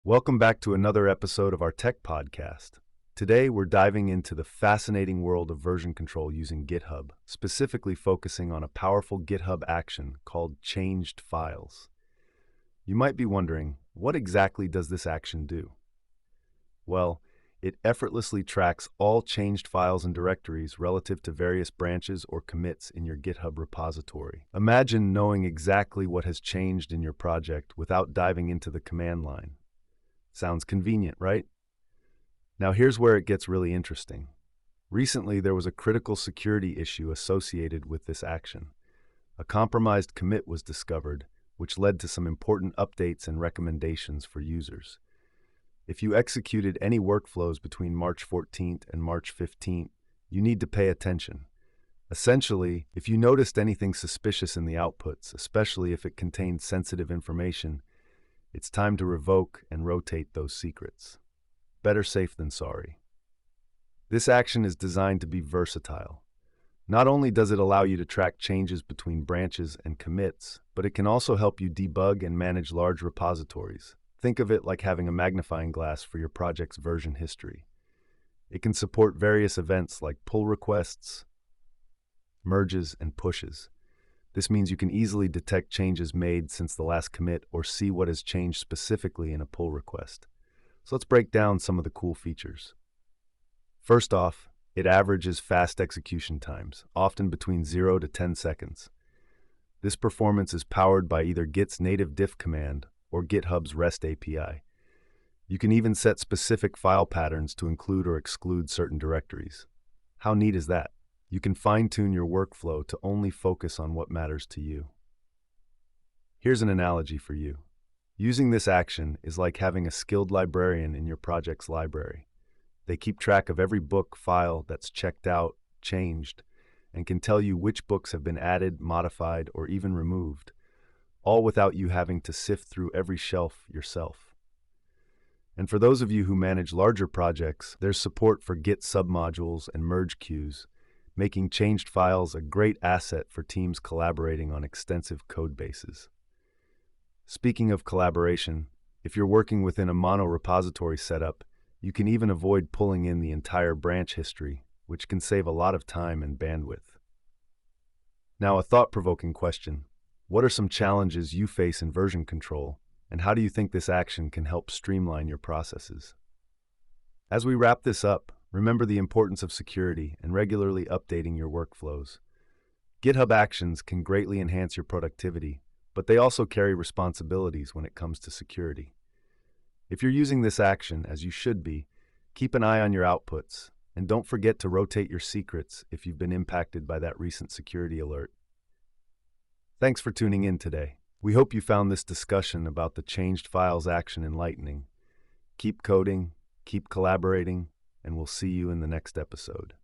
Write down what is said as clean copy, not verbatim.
Welcome back to another episode of our tech podcast. Today, we're diving into the fascinating world of version control using GitHub, specifically focusing on a powerful GitHub action called changed files. You might be wondering, what exactly does this action do? Well, it effortlessly tracks all changed files and directories relative to various branches or commits in your GitHub repository. Imagine knowing exactly what has changed in your project without diving into the command line. Sounds convenient, right? Now here's where it gets really interesting. Recently, there was a critical security issue associated with this action. A compromised commit was discovered, which led to some important updates and recommendations for users. If you executed any workflows between March 14th and March 15th, you need to pay attention. Essentially, if you noticed anything suspicious in the outputs, especially if it contained sensitive information, it's time to revoke and rotate those secrets. Better safe than sorry. This action is designed to be versatile. Not only does it allow you to track changes between branches and commits, but it can also help you debug and manage large repositories. Think of it like having a magnifying glass for your project's version history. It can support various events like pull requests, merges, and pushes. This means you can easily detect changes made since the last commit or see what has changed specifically in a pull request. So let's break down some of the cool features. First off, it averages fast execution times, often between 0 to 10 seconds. This performance is powered by either Git's native diff command or GitHub's REST API. You can even set specific file patterns to include or exclude certain directories. How neat is that? You can fine-tune your workflow to only focus on what matters to you. Here's an analogy for you. Using this action is like having a skilled librarian in your project's library. They keep track of every book file that's checked out, changed, and can tell you which books have been added, modified, or even removed, all without you having to sift through every shelf yourself. And for those of you who manage larger projects, there's support for Git submodules and merge queues, making changed files a great asset for teams collaborating on extensive code bases. Speaking of collaboration, if you're working within a mono-repository setup, you can even avoid pulling in the entire branch history, which can save a lot of time and bandwidth. Now, a thought-provoking question. What are some challenges you face in version control, and how do you think this action can help streamline your processes? As we wrap this up, remember the importance of security and regularly updating your workflows. GitHub Actions can greatly enhance your productivity, but they also carry responsibilities when it comes to security. If you're using this action, as you should be, keep an eye on your outputs, and don't forget to rotate your secrets if you've been impacted by that recent security alert. Thanks for tuning in today. We hope you found this discussion about the changed files action enlightening. Keep coding, keep collaborating, and we'll see you in the next episode.